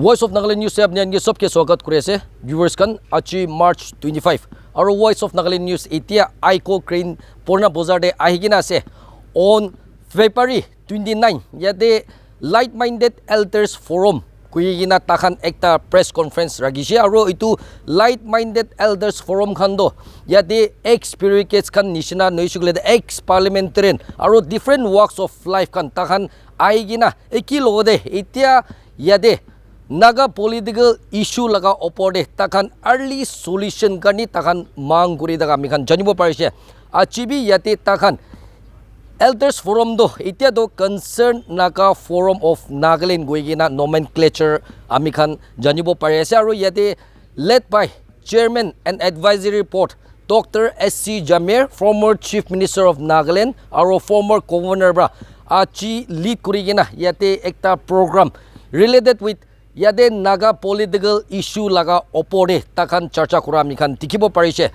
Voice of Nagaland News se apni ange sobke swagat kuri ase viewers kan achi March 25 aru Voice of Nagaland News etia aiko crane porna bazar de ahigina ase on February 29 yate light minded elders forum kuigina takhan ekta press conference ragise aru itu light minded elders forum khando yate ex spirituals kan nishina noisugle ex parliamentarian aru different walks of life kan takhan ahigina eki logode etia yate Naga political issue laga opode takhan early solution kani takhan mang guri daga amikhan janibo parise achibi yate takhan elders forum do itia do concerned Naga forum of Nagaland goigina nomenclature amikhan janibo parise aru yate led by chairman and advisory board Dr. S.C. Jamir, former chief minister of Nagaland aru former governor bra achi lead kurigina yate ekta program related with yade Naga political issue laga opore takhan charcha kura amikhan dikhibo parise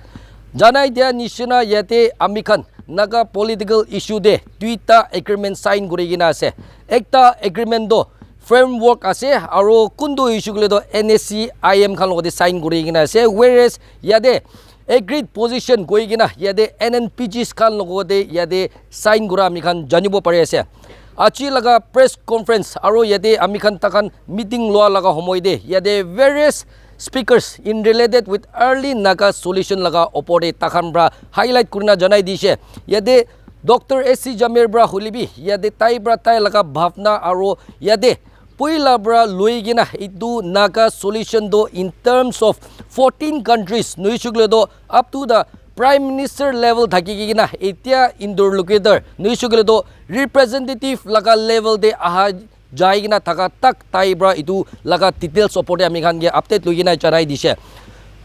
janai dia nishina yate amikhan Naga political issue de duita agreement sign kurigina ase ekta agreement do framework ase aru kundu issue gule do NSC IM khan logode sign kurigina ase whereas yade agreed position goigina yade NNPGs khan logode yade sign kura amikhan janibo pare ase achi laga press conference aru yade amikhan takhan meeting loa laga homoide yade various speakers in related with early Naga solution laga opore takhan bra highlight kurina janai dise yade Dr. S.C. Jamir bra hulibi yade tai bra tai laga bhavna aru yade puila bra loigina itu Naga solution do in terms of 14 countries noisugle do up to the Prime Minister level thakigina etia interlocutor noisugle do representative laga level de aha jaigina thaka tak taibra itu laga details opode amikhan ge update logina chanai dise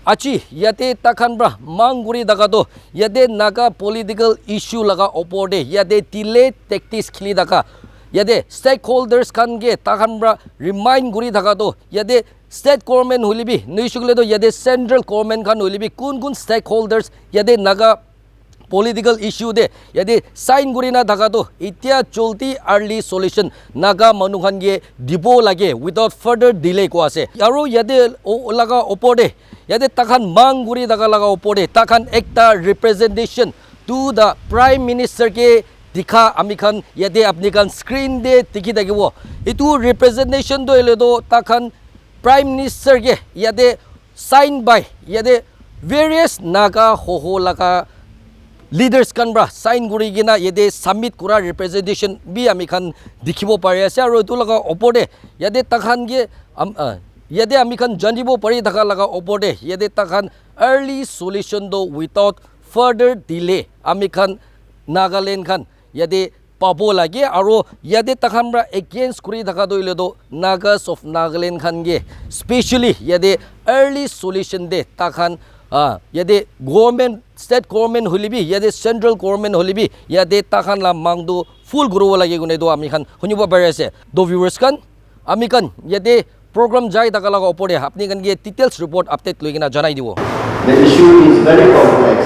achi yate takhan bra manguri daga do yate Naga political issue laga opode yate delay tactics khili daga yate stakeholders khan ge takhan bra remind guri daga do yate state government hulibi noisugle do yade central government khan hulibi kun stakeholders yade Naga political issue de yade sign gurina daga do itia cholti early solution Naga manu khan ge dibo lage without further delay ko ase aru yade laga opode yade takhan mang guri daga laga opode takhan ekta representation to the prime minister ke dikha amikhan yade apni kan screen de tikhi dagibo itu representation do ele do takhan Prime Minister ge yade signed by yade various Naga hoho laga leaders kan bra sign guri gina yade submit kura representation bi amikhan dikhibo pare ase aru itu laga opode yade takhan ge yade amikhan janibo pari daga laga opode yade takhan early solution do without further delay amikhan Nagaland khan yade pabo lage aru yade takhan bra against kuri daga do ile do Nagas of Nagaland khan ge especially yade early solution de takhan yade government state government hulibi yade central government hulibi yade takhan la mangdu full guru lage gune do amikhan hunibo barese do viewers kan amikhan yade program jai daga laga opore apni kan ge details report update loigina janai dibo. The issue is very complex.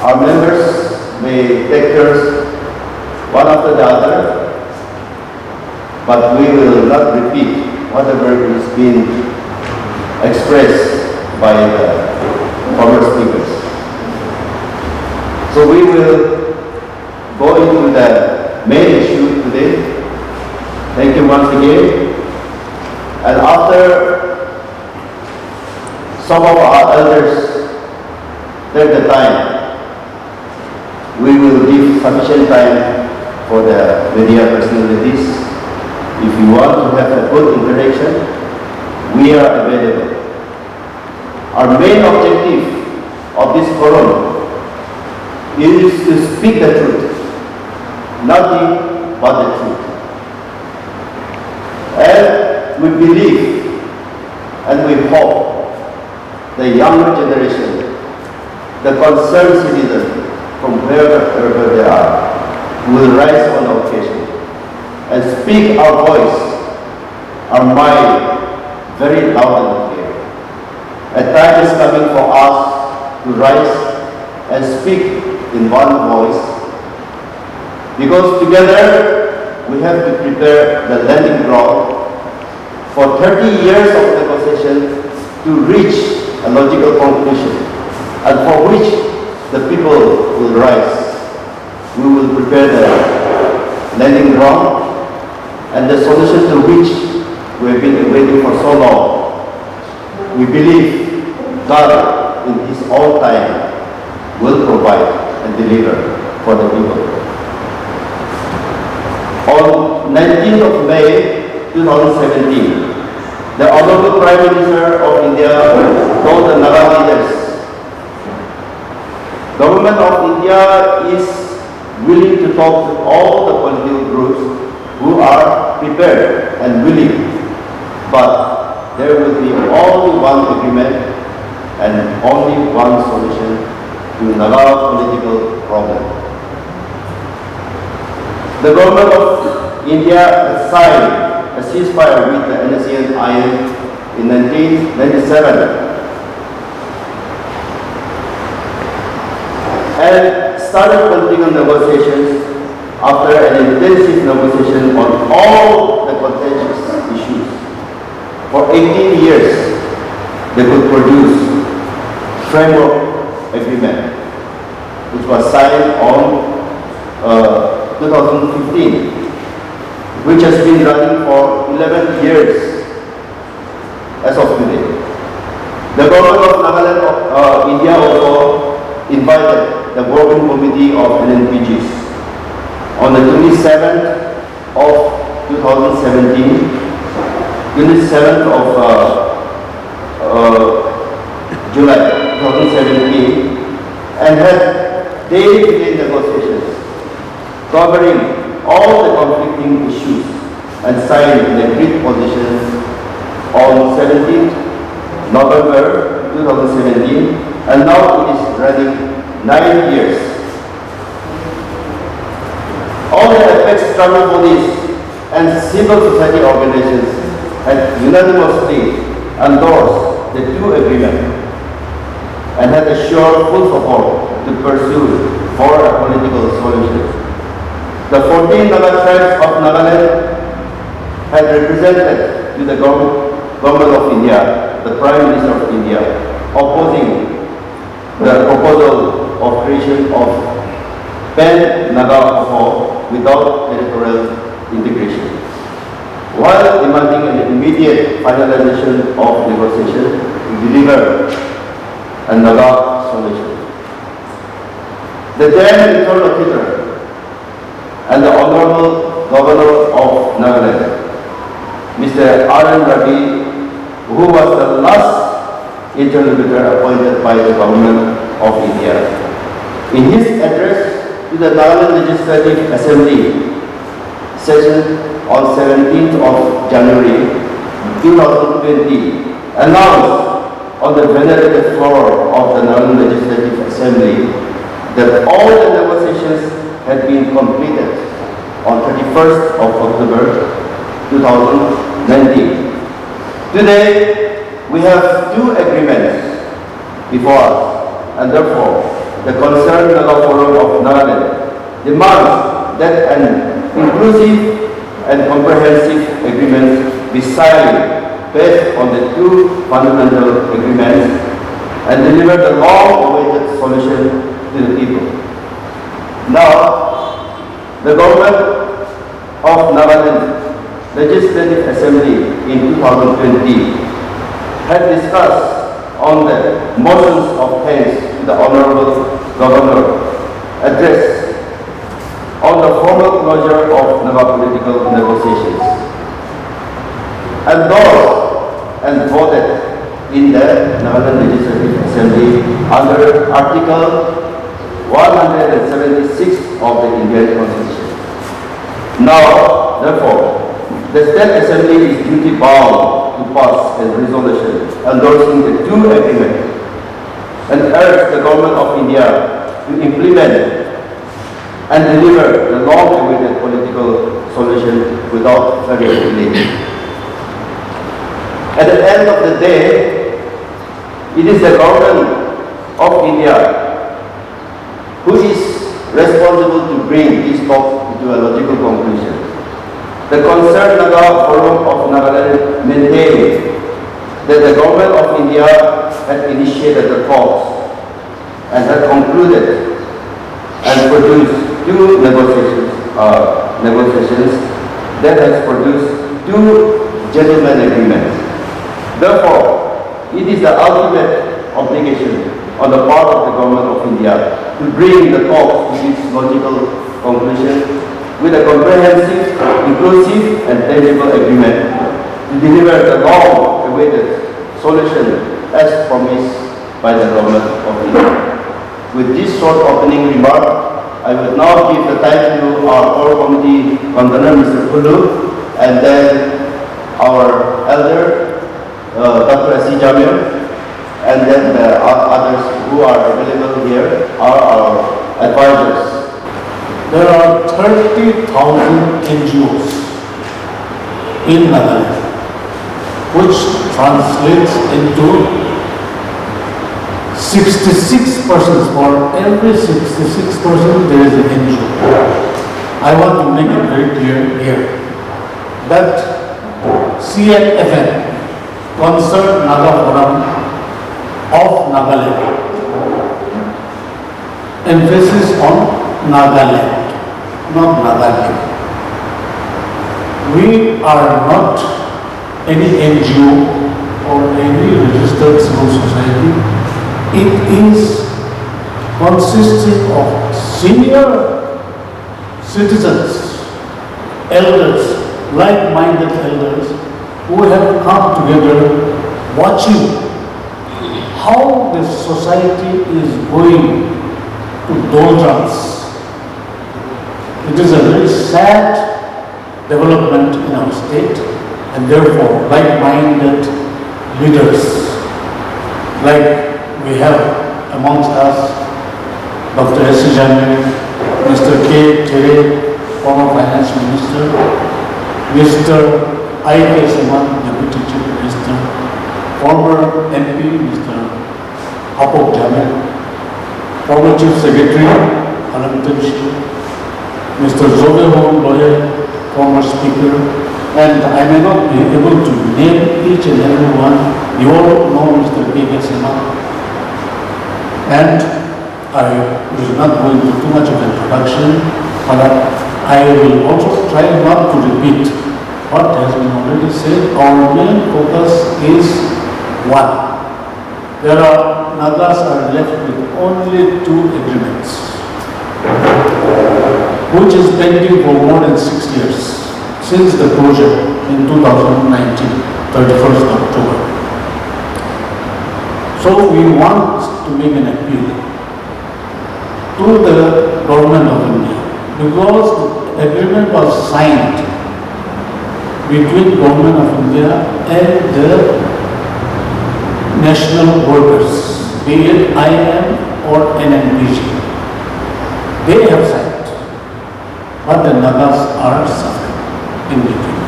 Our members may take turns one after the other, but we will not repeat whatever is being expressed by the former speakers. So we will go into the main issue today. Thank you once again. And after some of our elders take the time, we will give sufficient time for the media personalities. If you want to have a good interaction, we are available. Our main objective of this forum is to speak the truth, nothing but the truth. And we believe and we hope the younger generation, the concerned citizens from wherever they are, will rise on the occasion and speak our voice, our mind, very loud and clear. A time is coming for us to rise and speak in one voice, because together we have to prepare the landing ground for 30 years of negotiation to reach a logical conclusion, and for which the people will rise. We will prepare the landing ground and the solution to which we have been waiting for so long. We believe God, in His own time, will provide and deliver for the people. On 19th of May 2017, the Honorable Prime Minister of India told the Naga leaders, Government of India is willing to talk to all the political groups who are prepared and willing, but there will be only one agreement and only one solution to Naga political problem. The government of India has signed a ceasefire with the NSCN-IN in 1997 and started political negotiations after an intensive negotiation on all the contentious issues. For 18 years, they could produce framework agreement, which was signed on 2015, which has been running for 11 years as of today. The government of Nagaland, India also invited the working committee of LNPGs on the 27th of 2017, 27th of July 2017, and had day-to-day negotiations covering all the conflicting issues and signed an agreed position on 17th November 2017, and now it is running 9 years. All the apex tribal bodies and civil society organizations had unanimously endorsed the two agreements and had assured full support to pursue for a political solution. The 14 Naga tribes of Nagaland had represented to the government of India, the Prime Minister of India, opposing the proposal of creation of Pan-Naga without territorial integration, while demanding an immediate finalization of negotiation to deliver a Naga solution. The then interlocutor and the Honorable Governor of Nagaland, Mr. R.N. Ravi, who was the last interlocutor appointed by the government of India. In his address to the Nagaland Legislative Assembly session on 17th of January 2020, announced on the venerated floor of the Nagaland Legislative Assembly that all the negotiations had been completed on 31st of October 2019. Today, we have two agreements before us, and therefore, the concerned Naga Forum of Nagaland demands that an inclusive and comprehensive agreement be signed based on the two fundamental agreements and deliver the long-awaited solution to the people. Now, the government of Nagaland Legislative Assembly in 2020 had discussed on the motions of thanks to the Honorable Governor address on the formal closure of Naga political negotiations, endorsed and voted in the Nagaland Legislative Assembly under Article 176 of the Indian Constitution. Now, therefore, the State Assembly is duty bound to pass a resolution endorsing the two agreements and urge the Government of India to implement and deliver the long-awaited political solution without further delay. At the end of the day, it is the Government of India who is responsible to bring these talks to a logical conclusion. The concerned Naga Forum of Nagaland maintained that the government of India had initiated the talks and had concluded and produced two negotiations that has produced two gentlemen agreements. Therefore, it is the ultimate obligation on the part of the government of India to bring the talks to its logical conclusion with a comprehensive, inclusive and tangible agreement to deliver the long-awaited solution as promised by the government of India. With this short opening remark, I would now give the time to our core committee convener, Mr. Kulu, and then our elder, Dr. S. Jamil, and then the others who are available here are our advisors. There are 30,000 NGOs in Nagaland, which translates into 66 persons. For every 66 person, there is an NGO. I want to make it very clear here that CNFN, Concerned Naga Forum of Nagaland, emphasis on Nagaland, not Nagaland. We are not any NGO or any registered civil society. It is consisting of senior citizens, elders, like-minded elders who have come together watching how the society is going to doldrums. It is a very sad development in our state, and therefore like-minded leaders, like we have amongst us Dr. S. Jamil, Mr. K. Tere, former finance minister, Mr. I.K. Saman, deputy chief minister, former MP, Mr. Apok Jamil, former chief secretary, Mr. Zobeho, lawyer, former speaker, and I may not be able to name each and every one. You all know Mr. K. Saman. And I will not go into too much of introduction, but I will also try not to repeat what has been already said. Our main focus is one. There are Nagas are left with only two agreements, which is pending for more than 6 years since the closure in 2019, 31st October. So we want to make an appeal to the government of India, because the agreement was signed between government of India and the national workers, be it IM or NNPG. They have signed, but the Nagas are suffering in between.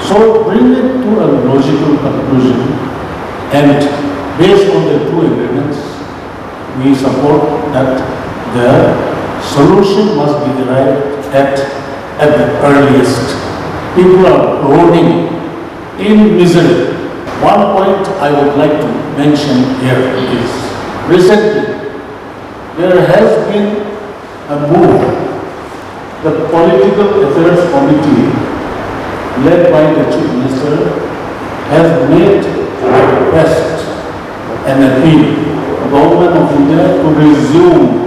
So bring it to a logical conclusion, and based on the two agreements, we support that the solution must be arrived at the earliest. People are groaning in misery. One point I would like to mention here is, recently there has been a move. The Political Affairs Committee, led by the Chief Minister, has made a request, an appeal to the government of India to resume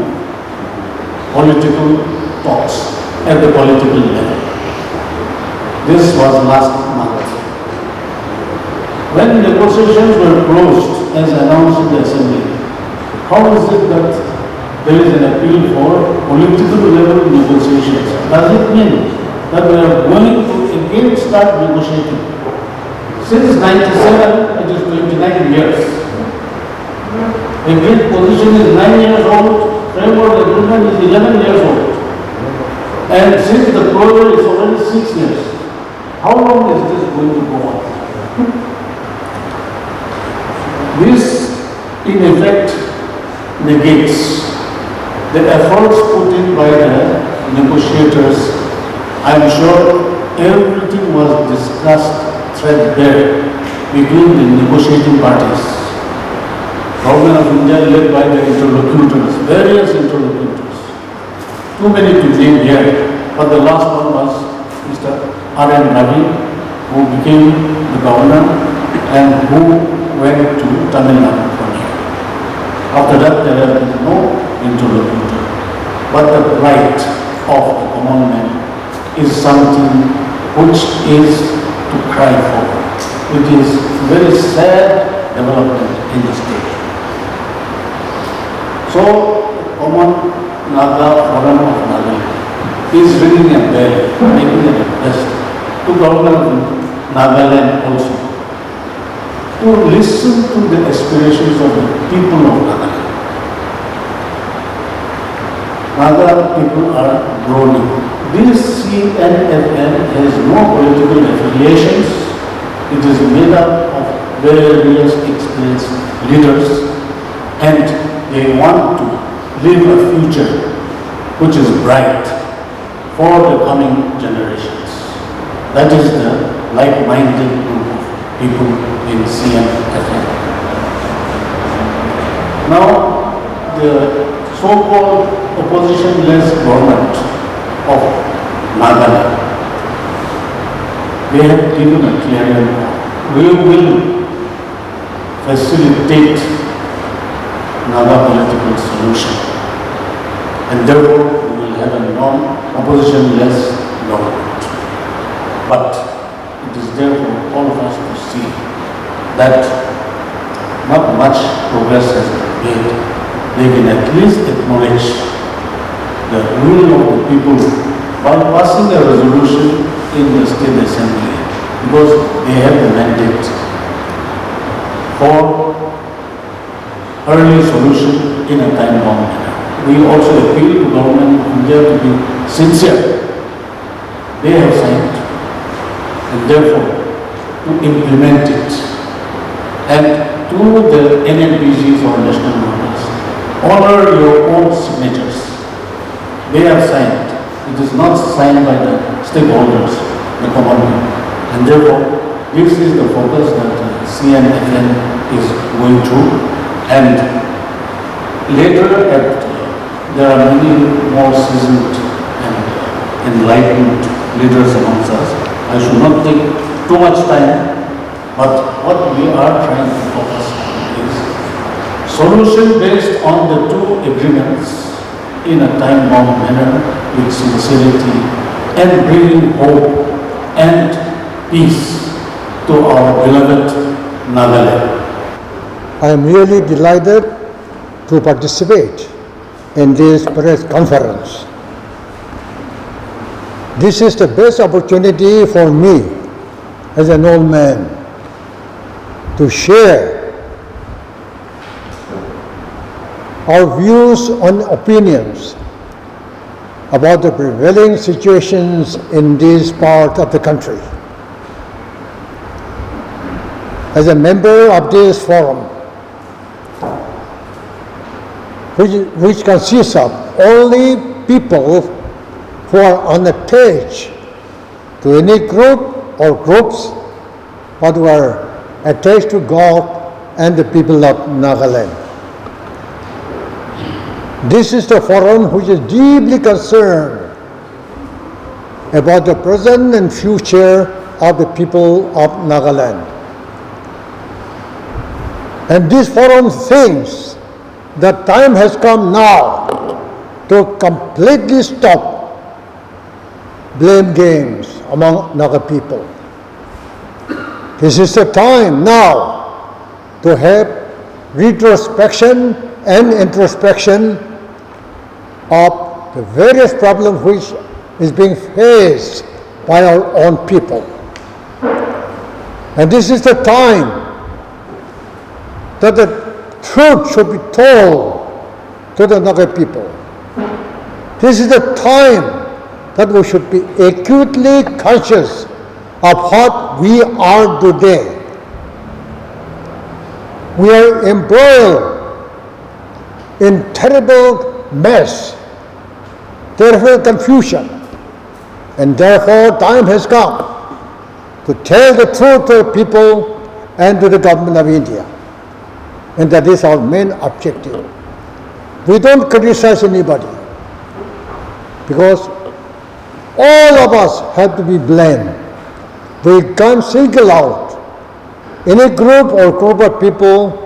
political talks at the political level. This was last month. When negotiations were closed, as announced in the Assembly, how is it that there is an appeal for political level negotiations? Does it mean that we are going to again start negotiating? Since 97, it is 29 years. The Great position is 9 years old, framework agreement is 11 years old. And since the closure is already 6 years, how long is this going to go on? This, in effect, negates the efforts put in by the negotiators. I am sure everything was discussed threadbare between the negotiating parties. Government of India led by the interlocutors, various interlocutors. Too many to name here, but the last one was Mr. R.N. Ravi, who became the governor and who went to Tamil Nadu from here. After that, there has been no interlocutor. But the plight of the common man is something which is to cry for. It is very sad development in the state. So, common Naga Forum of Nagaland is ringing a bell, making a request to government of Nagaland also to listen to the aspirations of the people of Nagaland. Naga people are groaning. This CNFN has no political affiliations. It is made up of various experienced leaders, and they want to live a future which is bright for the coming generations. That is the like-minded group of people in CNFN. Now, the so-called opposition-less government of Nagaland, they have given a clear call. We will facilitate Naga political solution, and therefore we will have a non-opposition-less government. But it is there for all of us to see that not much progress has been made. They can at least acknowledge the will of the people by passing a resolution in the State Assembly, because they have the mandate for early solution in a time-bound manner. We also appeal to government of India to be sincere. They have signed, and therefore to implement it. And to the NNPGs or national governments, honor your own signatures. They have signed. It is not signed by the stakeholders, the common man. And therefore, this is the focus that CNFN is going through. And later, there are many more seasoned and enlightened leaders amongst us. I should not take too much time, but what we are trying to focus on is solution based on the two agreements in a time-bound manner with sincerity and bringing hope and peace to our beloved Nagaland. I am really delighted to participate in this press conference. This is the best opportunity for me as an old man to share our views and opinions about the prevailing situations in this part of the country. As a member of this forum, which consists of only people who are unattached to any group or groups, but who are attached to God and the people of Nagaland. This is the forum which is deeply concerned about the present and future of the people of Nagaland. And this forum thinks that time has come now to completely stop blame games among Naga people. This is the time now to have retrospection and introspection of the various problems which is being faced by our own people. And this is the time that the truth should be told to the Naga people. This is the time that we should be acutely conscious of what we are today. We are embroiled in terrible mess, terrible confusion, And therefore, time has come to tell the truth to the people and to the government of India. And that is our main objective. We don't criticize anybody, because all of us have to be blamed. We can't single out any group or group of people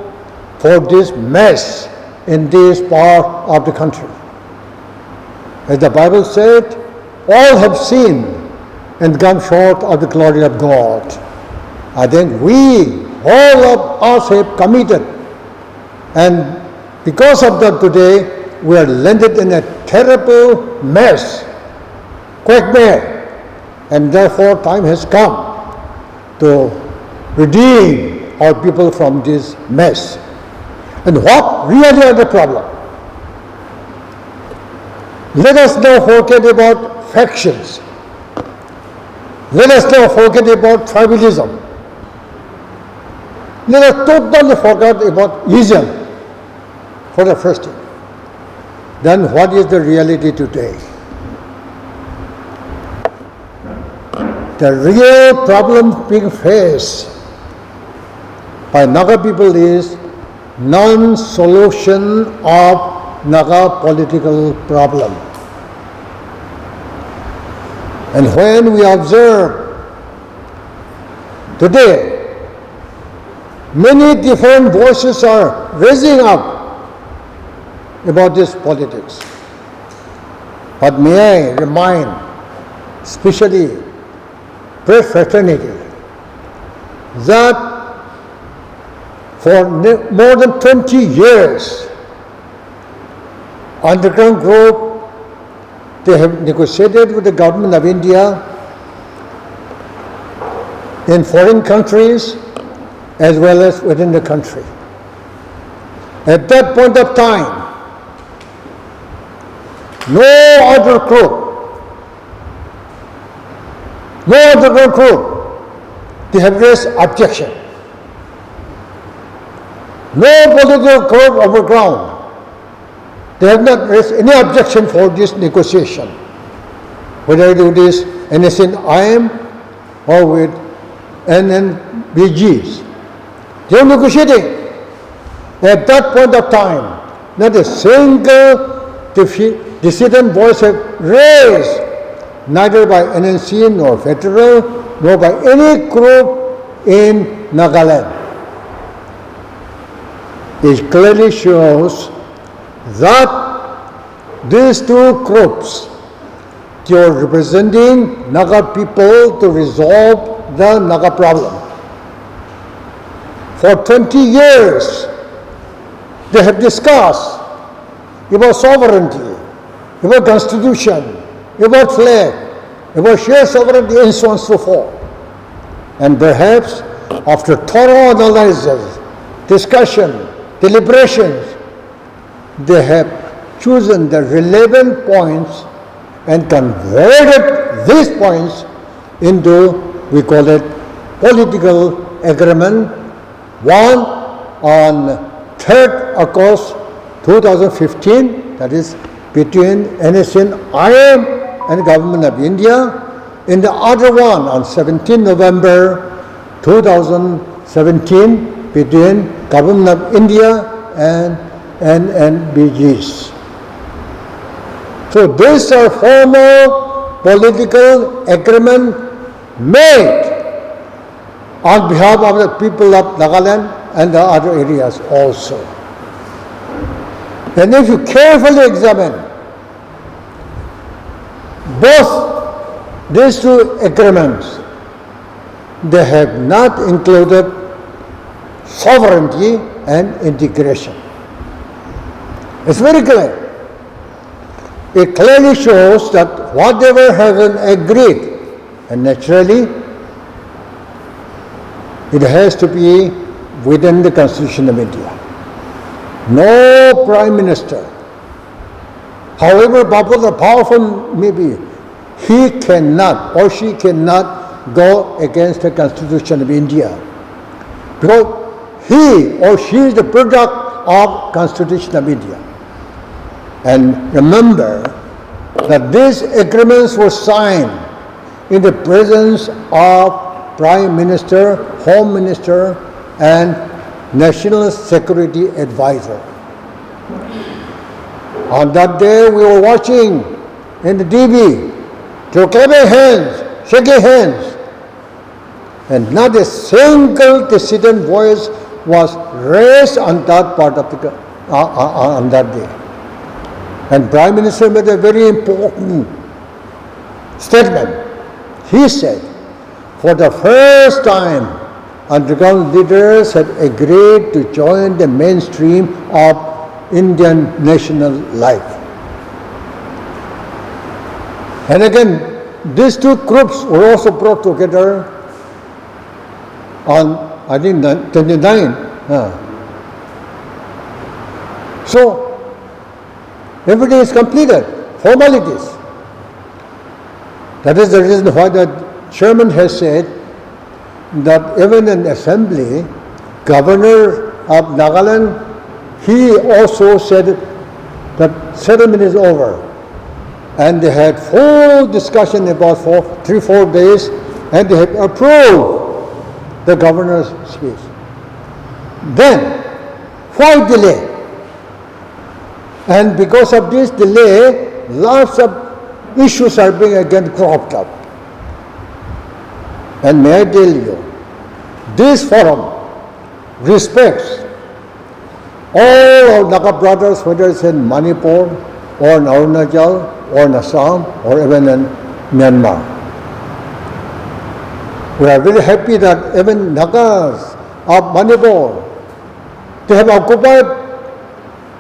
for this mess in this part of the country. As the Bible said, all have sinned and come short of the glory of God. I think we, all of us, have committed, and because of that today, we are landed in a terrible mess, quagmire, and therefore time has come to redeem our people from this mess. And what really are the problem? Let us not forget about factions. Let us not forget about tribalism. Let us totally forget about ism for the first thing. Then what is the reality today? The real problem being faced by Naga people is non-solution of Naga political problem. And when we observe today, many different voices are raising up about this politics. But may I remind, especially press fraternity, that for more than 20 years, underground group, they have negotiated with the government of India in foreign countries as well as within the country. At that point of time, no other group, they have raised objection. No political group on the ground, they have not raised any objection for this negotiation, whether it is NSN-IM or with NNBGs. They are negotiating. At that point of time, not a single dissident voice have raised, neither by NNC nor federal, nor by any group in Nagaland. It clearly shows that these two groups, they are representing Naga people to resolve the Naga problem. For 20 years, they have discussed about sovereignty, about constitution, about flag, about shared sovereignty, and so on and so forth. And perhaps after thorough analysis, discussion, deliberations, they have chosen the relevant points and converted these points into, we call it, political agreement. One on 3rd August 2015, that is between NSN-IM and Government of India, and the other one on 17 November 2017 between Government of India and NNBGs. So these are formal political agreement made on behalf of the people of Nagaland and the other areas also. And if you carefully examine both these two agreements, they have not included sovereignty and integration. It's very clear. It clearly shows that whatever has been agreed, and naturally, it has to be within the Constitution of India. No Prime Minister, however popular, powerful may be, he cannot or she cannot go against the Constitution of India, because he or she is the product of Constitution of India. And remember that these agreements were signed in the presence of Prime Minister, Home Minister, and National Security Advisor. On that day, we were watching in the TV, they were clapping hands, shaking hands, and not a single dissident voice was raised on that part of the on that day. And Prime Minister made a very important statement. He said, for the first time, underground leaders had agreed to join the mainstream of Indian national life. And again, these two groups were also brought together on, I think, 29. So, everything is completed, formalities. That is the reason why the chairman has said that even in assembly, Governor of Nagaland, he also said that ceremony is over. And they had full discussion about 3-4 days, and they had approved the governor's speech. Then, why delay? And because of this delay, lots of issues are being again cropped up. And may I tell you, this forum respects all our Naga brothers, whether it's in Manipur, or in Arunachal, or in Assam, or even in Myanmar. We are very happy that even Nagas of Manipur, they have occupied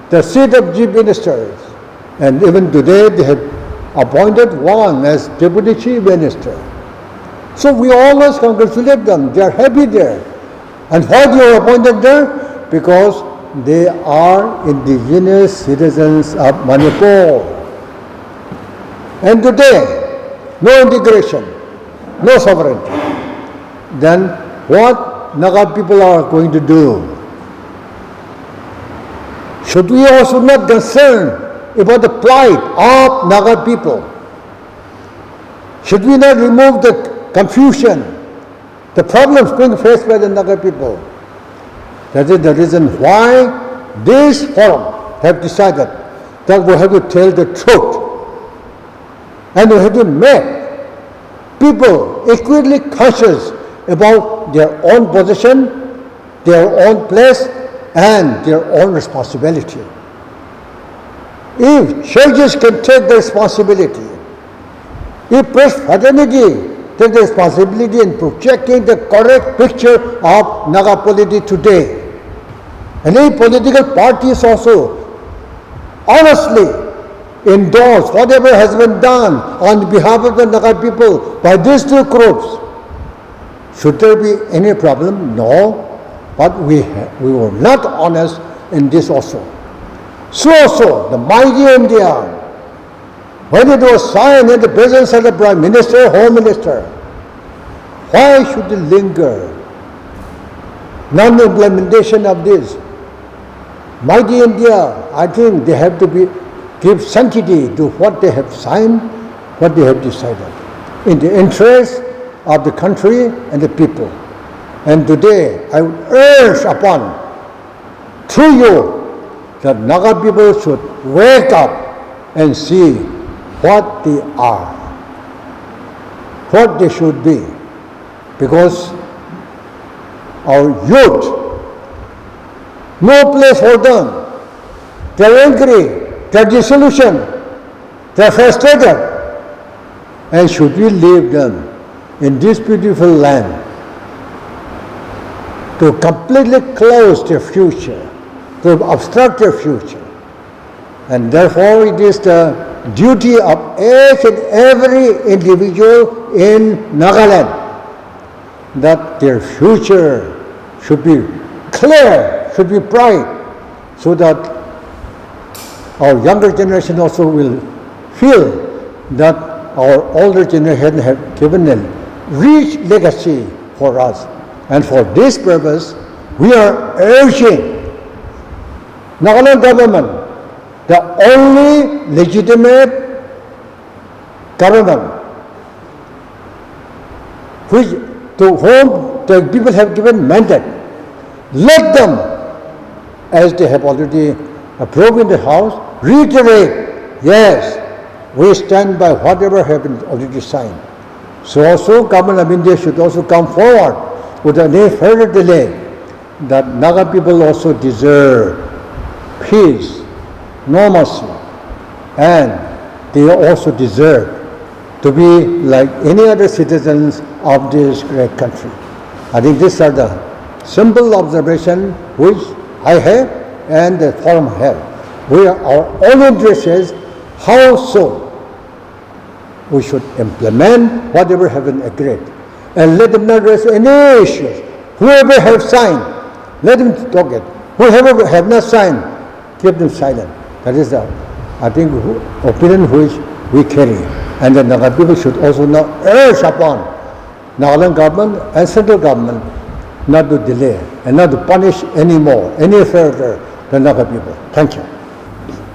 the seat of chief ministers, and even today they have appointed one as deputy chief minister. So we always congratulate them. They are happy there. And why they are appointed there? Because they are indigenous citizens of Manipur. And today, no integration, no sovereignty. Then what Naga people are going to do? Should we also not concern about the plight of Naga people? Should we not remove the confusion, the problems being faced by the Naga people? That is the reason why this forum have decided that we have to tell the truth. And we have to make people equally conscious about their own position, their own place, and their own responsibility. If churches can take the responsibility, if priest fraternity take the responsibility in projecting the correct picture of Naga polity today, and any political parties also honestly endorse whatever has been done on behalf of the Naga people by these two groups, should there be any problem? No. But we were not honest in this also. So also, the mighty India, when it was signed in the presence of the Prime Minister, Home Minister, why should it linger? Non-implementation of this. Mighty India, I think they have to give sanctity to what they have signed, what they have decided, in the interest of the country and the people. And today, I would urge upon, through you, that Naga people should wake up and see what they are, what they should be. Because our youth, no place for them. They are angry, they are disillusioned, they are frustrated. And should we leave them in this beautiful land to completely close their future, to obstruct their future? And therefore it is the duty of each and every individual in Nagaland that their future should be clear, should be bright, so that our younger generation also will feel that our older generation have given a rich legacy for us. And for this purpose, we are urging Nagaland government, the only legitimate government which to whom the people have given mandate, let them, as they have already approved in the House, reiterate, yes, we stand by whatever have been already signed. So also Government of India should also come forward without any further delay that Naga people also deserve peace, normalcy, and they also deserve to be like any other citizens of this great country. I think these are the simple observations which I have and the forum have. Our own interest is how so we should implement whatever have been agreed, and let them not raise any issues. Whoever have signed, let them talk it. Whoever have not signed, keep them silent. That is the, I think, opinion which we carry. And the Naga people should also now urge upon Nagaland government and central government not to delay and not to punish anymore, any further, the Naga people. Thank you.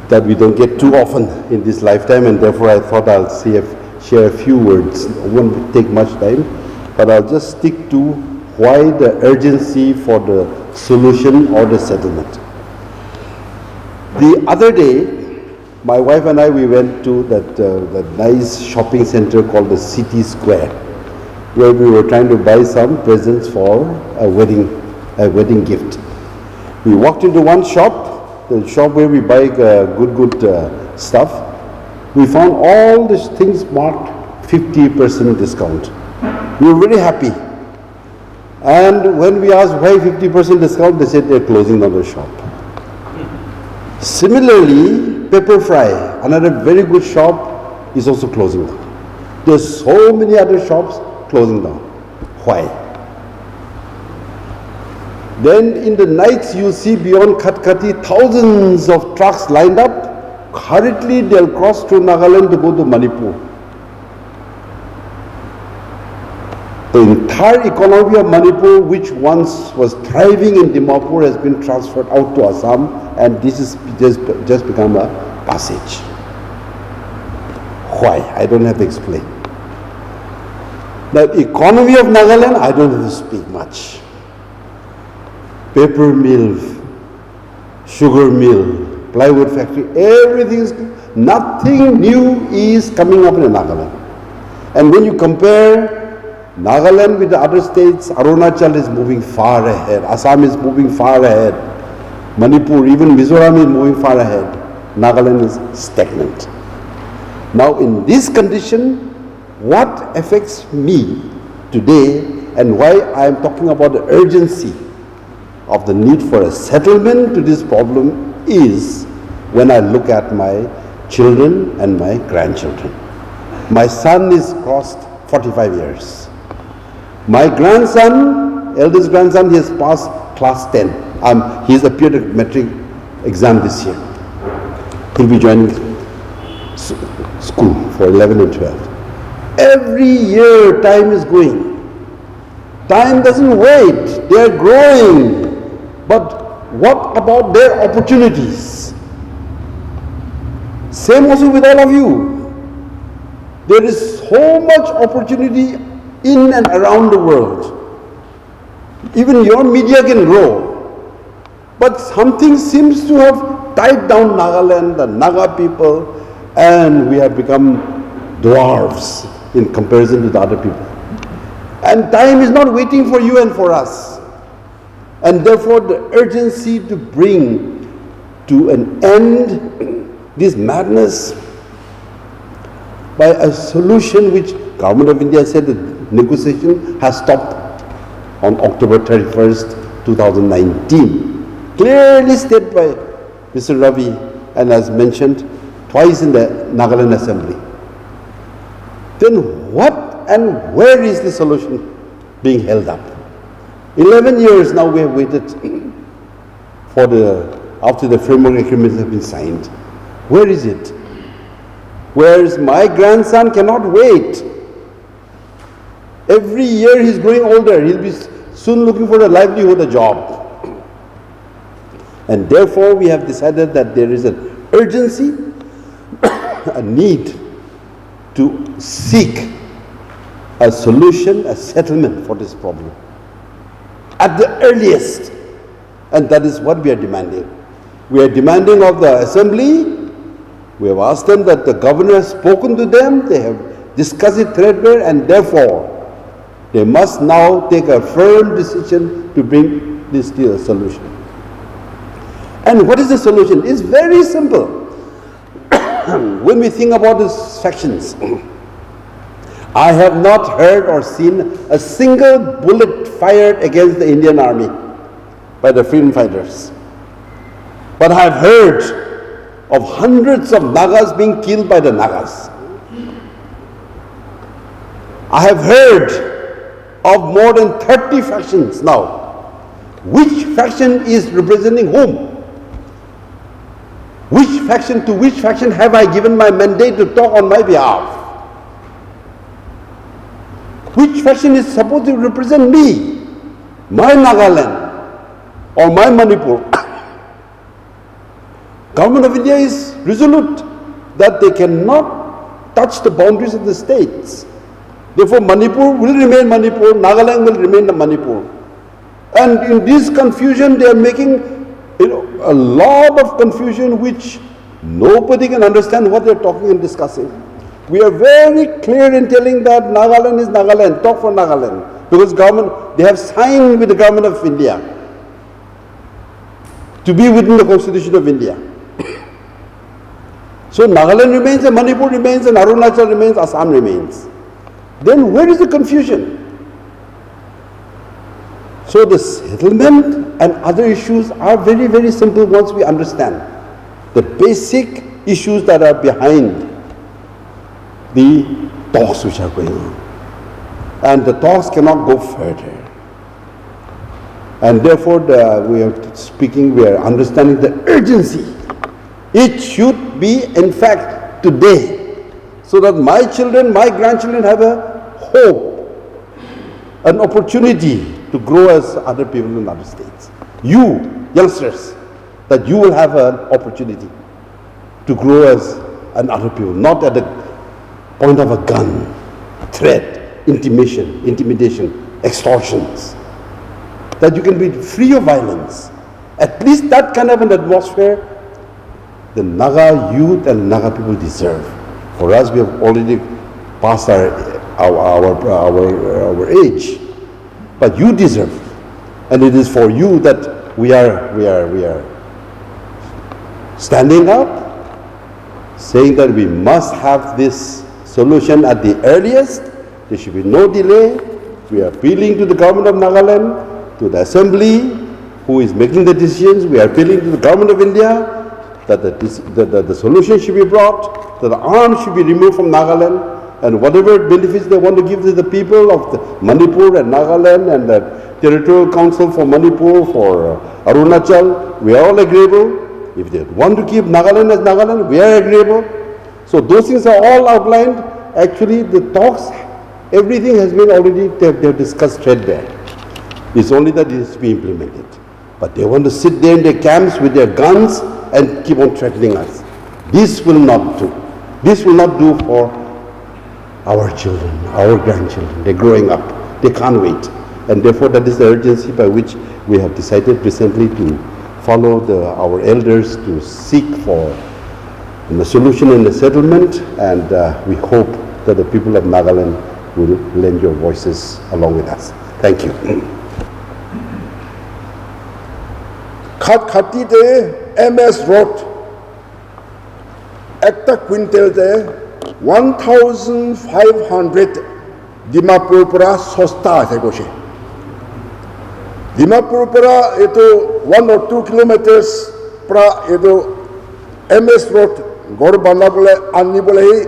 That we don't get too often in this lifetime, and therefore I thought I'll share a few words. It won't take much time, but I'll just stick to why the urgency for the solution or the settlement. The other day, my wife and I, we went to that nice shopping center called the City Square, where we were trying to buy some presents for a wedding gift. We walked into one shop, the shop where we buy good stuff. We found all these things marked 50% discount. We were very happy. And when we asked why 50% discount, they said they're closing down the shop. Similarly, Pepper Fry, another very good shop, is also closing down. There's so many other shops closing down. Why? Then in the nights you see beyond Khatkati thousands of trucks lined up. Hurriedly they'll cross through Nagaland to go to Manipur. The entire economy of Manipur, which once was thriving in Dimapur, has been transferred out to Assam, and this is just become a passage. Why? I don't have to explain. The economy of Nagaland, I don't have to speak much. Paper mill, sugar mill, plywood factory, nothing new is coming up in Nagaland. And when you compare Nagaland with the other states, Arunachal is moving far ahead, Assam is moving far ahead, Manipur, even Mizoram is moving far ahead. Nagaland is stagnant. Now in this condition, what affects me today and why I am talking about the urgency of the need for a settlement to this problem is when I look at my children and my grandchildren. My son is crossed 45 years. My grandson, eldest grandson, he has passed class 10. He has appeared at metric exam this year. He'll be joining school for 11 and 12. Every year time is going. Time doesn't wait. They are growing. But what about their opportunities? Same also with all of you. There is so much opportunity in and around the world. Even your media can grow. But something seems to have tied down Nagaland, the Naga people, and we have become dwarfs in comparison to the other people. And time is not waiting for you and for us. And therefore the urgency to bring to an end this madness by a solution which Government of India said the negotiation has stopped on October 31st, 2019. Clearly stated by Mr. Ravi and as mentioned twice in the Nagaland Assembly. Then what and where is the solution being held up? 11 years now we have waited after the framework agreements have been signed. Where is it? Whereas my grandson cannot wait. Every year he's growing older. He'll be soon looking for a livelihood, a job. And therefore we have decided that there is an urgency, a need to seek a solution, a settlement for this problem at the earliest. And that is what we are demanding. We are demanding of the assembly. We have asked them that the governor has spoken to them, they have discussed it threadbare, and therefore they must now take a firm decision to bring this to a solution. And what is the solution? It's very simple. When we think about these factions, I have not heard or seen a single bullet fired against the Indian army by the freedom fighters. But I have heard of hundreds of Nagas being killed by the Nagas. I have heard of more than 30 factions now. Which faction is representing whom? Which faction to which faction have I given my mandate to talk on my behalf? Which faction is supposed to represent me, my Nagaland, or my Manipur? Government of India is resolute that they cannot touch the boundaries of the states. Therefore, Manipur will remain Manipur, Nagaland will remain the Manipur. And in this confusion, they are making a lot of confusion which nobody can understand what they are talking and discussing. We are very clear in telling that Nagaland is Nagaland, talk for Nagaland. Because government, they have signed with the government of India to be within the Constitution of India. So Nagaland remains and Manipur remains and Arunachal remains, Assam remains. Then where is the confusion? So the settlement and other issues are very, very simple once we understand the basic issues that are behind the talks which are going on. And the talks cannot go further. And therefore we are speaking, we are understanding the urgency. It should be in fact today, so that my children, my grandchildren have a hope, an opportunity to grow as other people in other states. You, youngsters, that you will have an opportunity to grow as other people, not at the point of a gun, threat, intimidation, extortions. That you can be free of violence. At least that kind of an atmosphere the Naga youth and Naga people deserve. For us, we have already passed our age. But you deserve, and it is for you that we are standing up, saying that we must have this solution at the earliest. There should be no delay. We are appealing to the government of Nagaland, to the assembly, who is making the decisions. We are appealing to the government of India that the solution should be brought, that the arms should be removed from Nagaland. And whatever benefits they want to give to the people of the Manipur and Nagaland and the Territorial Council for Manipur, for Arunachal, we are all agreeable. If they want to keep Nagaland as Nagaland, we are agreeable. So those things are all outlined. Actually, the talks, everything has been already, they have discussed threadbare. It's only that it is to be implemented. But they want to sit there in their camps with their guns and keep on threatening us. This will not do. This will not do for our children, our grandchildren. They're growing up. They can't wait. And therefore, that is the urgency by which we have decided recently to follow our elders to seek for a solution and a settlement. And we hope that the people of Nagaland will lend your voices along with us. Thank you. Khatite MS Road, Ekta Quintel de 1,500 Dimapur pura sosta ase goshi. Dimapur pura eto 1 or 2 kilometers pra eto MS Road gor banda bole anni bole hi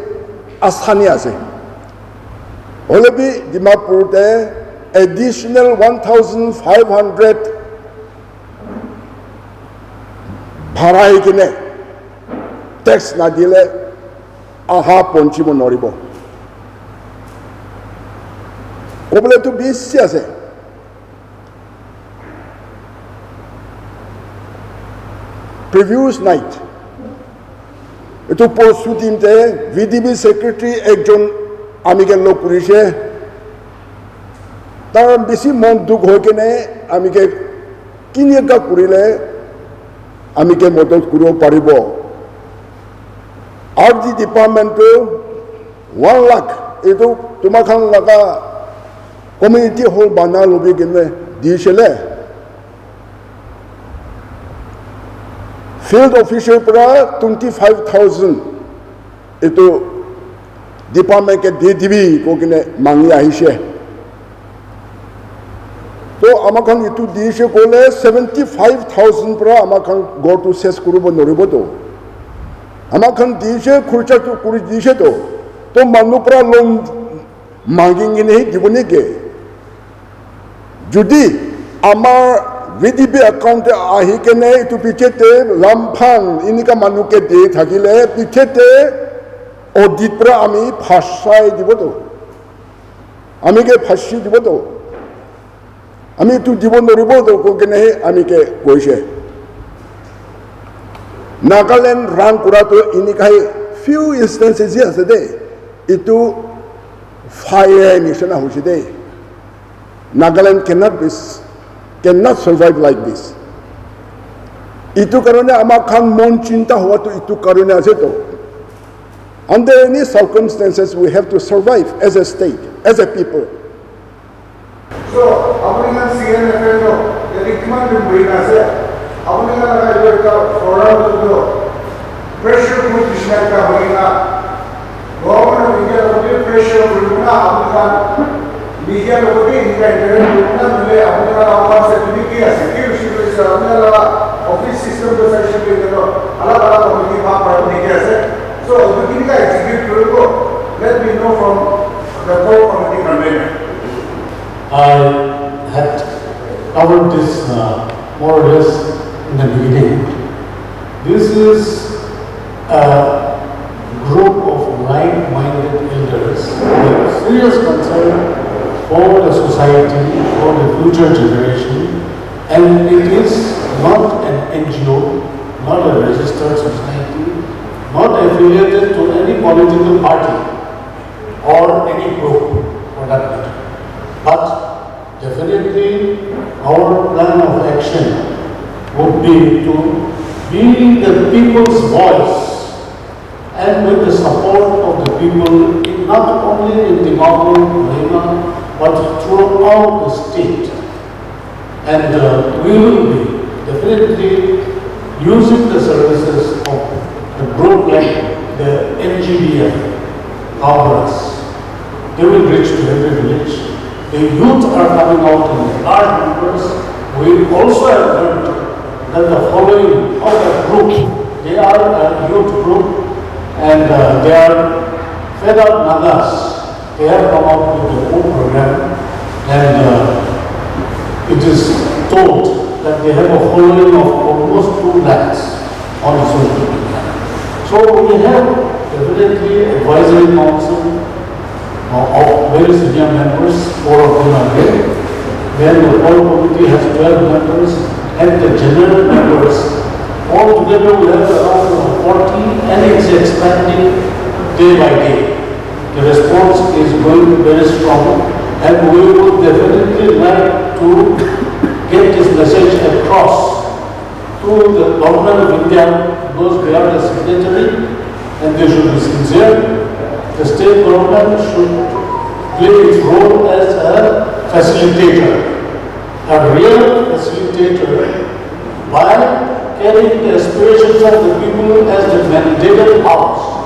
asani ase. Olebi Dimapur de additional 1,500 bharai kine tax na dile aha ponchibo noribo. Kobole to bisi ase. Previous night, eto pursuit team te VDB secretary ekjon amigel lo pulishe তাৰ বেছি মন দুখ হৈ কেনে আমিকে কিনিকা কৰিলে আমিকে মদত কৰিব পাৰিব RD ডিপাৰ্টমেণ্টটো 1 লাখ এইটো তোমাক লগা কমিউনিটি হল বানা লবি কেনে দিছিলে ফিল্ড অফিচাৰ পৰা 25,000 এইটো ডিপাৰ্টমেণ্টকে দি দিবি কৈ কিনে মাঙি আহিছে তো আমাক এইটো দিছে ক'লে 75,000 পৰা আমাক গড়টো চেছ কৰিব নোৱাৰিবতো আমাক দিছে খৰচাটো কৰি দিছেতো তো মানুহ পৰা লোন মাগি কিনে দিব নেকি যদি আমাৰ VDB একাউণ্টে আহি কেনে এইটো পিছতে লামফান এনেকুৱা মানুহকে দি থাকিলে পিছতে অডিট পৰা আমি ফাঁচাই দিবতো আমিকে ফাঁচি দিবতো আমি এইটো দিব নোৱাৰিবতো কৈ কেনেহে আমিকে কৈছে নাগালেণ্ড ৰান কৰাটো এনেকুৱাই ফিউ ইনষ্টেঞ্চেছ আছে দেই এইটো ফায়াৰ নিচিনা হৈছে দেই Nagaland cannot survive like this. Itu karena amakan mon cinta huatu itu karena aseto. Under any circumstances, we have to survive as a state, as a people. So, apni kan CNF no, jadi kiman beri nase. Apni kan ada juga forum tu pressure group disini kan beri na. Government media tu pressure group na apni kan media लोगों के इनका internet लोगों ने अपना आवाज से भी किया सिक्योरिटी को इस अपने लगा ऑफिस सिस्टम को सेक्शन पे करो अलग अलग कम्युनिटी बात पढ़ने के ऐसे so उनकी का एग्जीक्यूटिव को let me know from the whole community convener. I had covered this more or less in the beginning. This is a group of like-minded elders with serious concern for the society, for the future generation, and it is not an NGO, not a registered society, not affiliated to any political party or any group for that matter. But definitely our plan of action would be to be the people's voice and with the support of the people, not only in Nagaland, but throughout the state. And we will be definitely using the services of the group like the NGDF, Congress. They will reach to every village. The youth are coming out in large numbers. We also have learned that the following of the group, they are a youth group and they are fed up Nagas. They have come up with their own program and it is told that they have a following of almost 2 lakhs on social media. So we have definitely advisory council of very senior members, 4 of them are there. Then the whole committee has 12 members and the general members. All together we have around 40 and it's expanding day by day. The response is going very strong and we would definitely like to get this message across to the government of India because they are the signatory and they should be sincere. The state government should play its role as a facilitator, a real facilitator by carrying the aspirations of the people as the mandated house.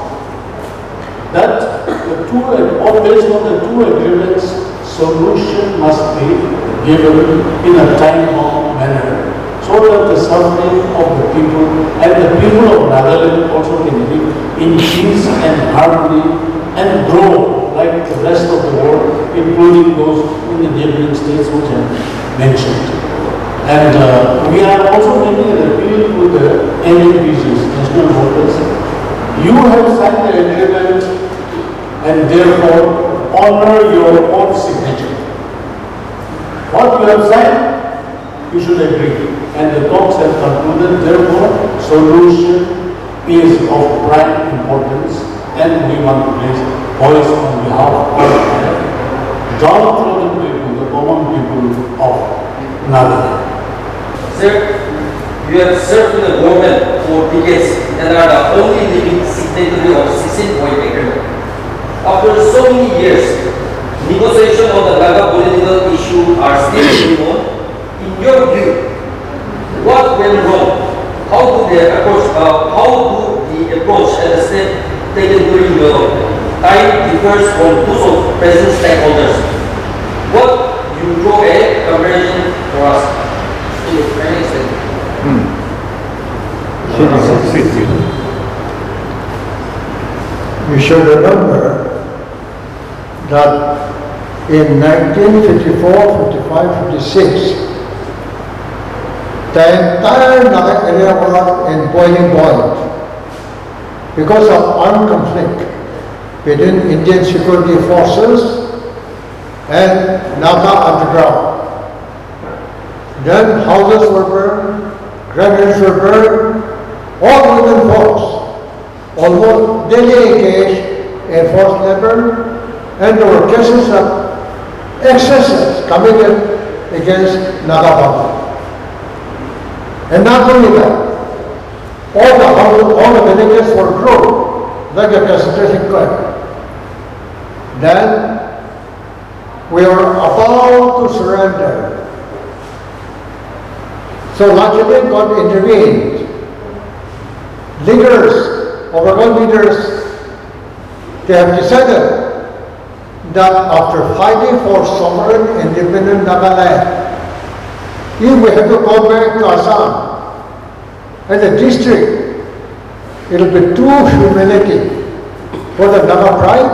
That the two, or based on the 2 agreements, solution must be given in a time-bound manner so that the suffering of the people and the people of Nagaland also can live in peace and harmony and grow like the rest of the world, including those in the neighboring states which I mentioned. And we are also making an appeal to the NAPGs, national voters. You have signed the agreement and therefore honor your own signature. What you have signed, you should agree. And the talks have concluded, therefore solution is of prime importance and we want to raise voice on behalf of the downtrodden people, the common people of Nagaland. Sir, you have served in the government for decades and are the only living signatory of 16-point agreement. After so many years, negotiation on the Naga political issue are still going on. In your view, what went wrong? How do the approach and the step taken during your time differs from those of present stakeholders? What you draw a comparison for us? You should remember that in 1954, 55, 56, the entire Naga area was in boiling point because of armed conflict between Indian security forces and Naga underground. Then houses were burned, granaries were burned, all within force, almost daily engaged in forced labor, and there were cases of excesses committed against Naga public. And not only that, all the houses, all the villages were grouped like a concentration camp. Then we were about to surrender. So luckily God intervened. Leaders, overall leaders, they have decided that after fighting for sovereign independent Nagaland, if we have to go back to Assam as a district, it will be too humiliating for the Naga pride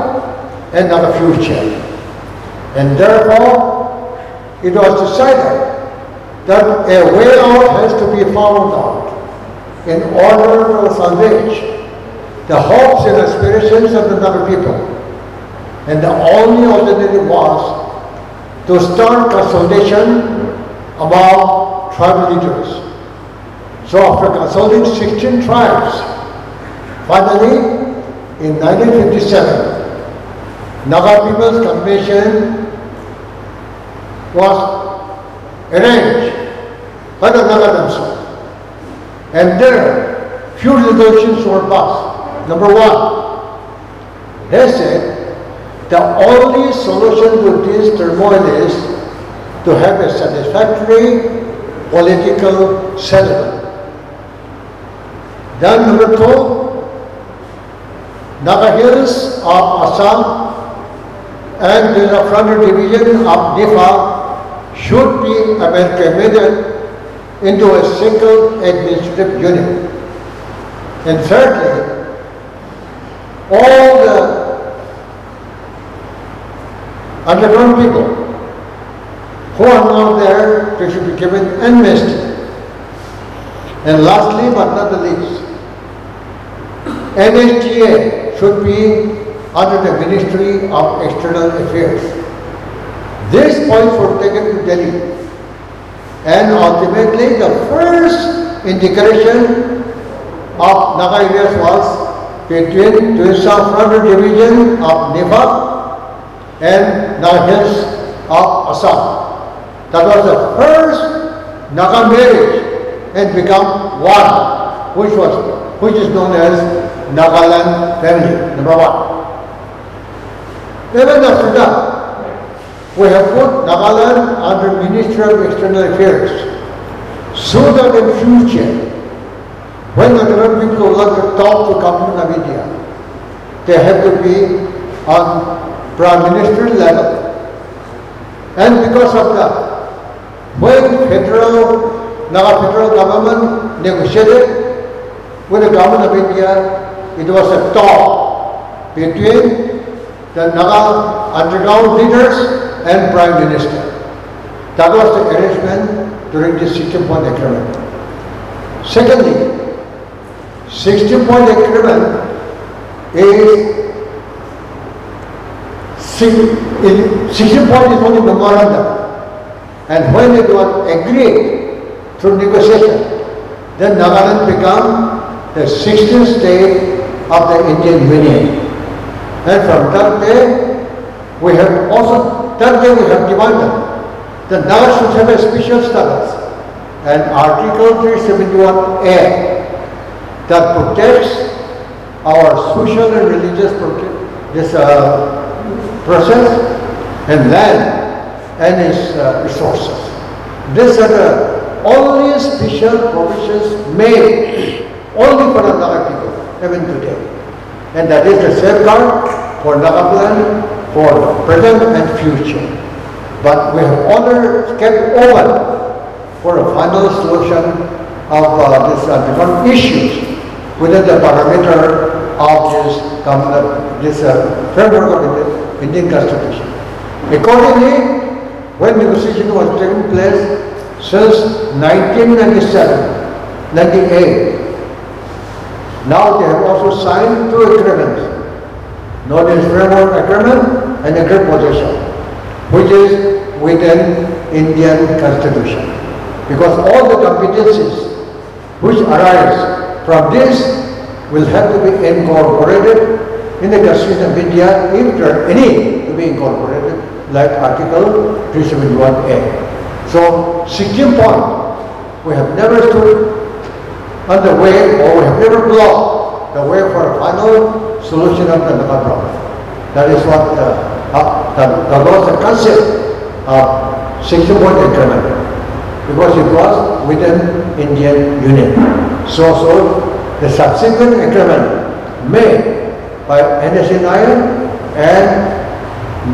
and Naga future. And therefore, it was decided that a way out has to be found out in order to salvage the hopes and aspirations of the Naga people. And the only alternative was to start consultation among tribal leaders. So after consulting 16 tribes, finally in 1957, Naga People's Convention was arranged by the Naga themselves. And there, few resolutions were passed. Number one, they said the only solution to this turmoil is to have a satisfactory political settlement. Then number two, Naga Hills of Assam and the frontier division of Nepal should be amalgamated into a single administrative unit. And thirdly, all the underground people who are now there, they should be given amnesty. And lastly, but not the least, NHTA should be under the Ministry of External Affairs. These points were taken to Delhi. And ultimately, the first integration of Naga areas was between Tuisa Frontier Division of Nepal and Naga Hills of Assam. That was the first Naga marriage and become one, which is known as Nagaland family, number one. Even after that, we have put Nagaland under Ministry of External Affairs so that in future, when the Nagaland people would like to talk to government of India, they have to be on Prime Minister level. And because of that, when Naga federal government negotiated with the government of India, it was a talk between the Naga underground leaders and Prime Minister. That was the arrangement during the 16-point agreement. Secondly, 16-point agreement is 16-point is only memorandum. And when it was agreed through negotiation, then Nagaland became the 16th state of the Indian Union. And from that day, we have demanded the Naga should have a special status. And Article 371A that protects our social and religious process and land and its resources. These are the only special provisions made only for the Naga people, even today. And that is the safeguard for Nagaland for present and future. But we have only kept open for a final solution of these different issues within the parameter of this framework of the Indian Constitution. Accordingly, when negotiation was taking place since 1997, 98, now they have also signed 2 agreements, known as Framework Agreement and Agreed Position, which is within Indian Constitution. Because all the competencies which arise from this will have to be incorporated in the Constitution of India if there are any to be incorporated, like Article 371A. So, 16 point, we have never stood on the way, or we have never blocked the way for a final solution of the Naga problem. That is what that was the concept of 16 point agreement, because it was within Indian Union. So the subsequent agreement made by NSNI and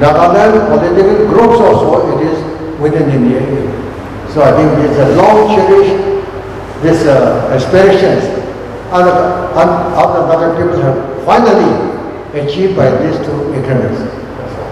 Nagaland political groups also, it is within India. So I think it's a long cherished aspirations and other people have finally achieved by these 2 agreements.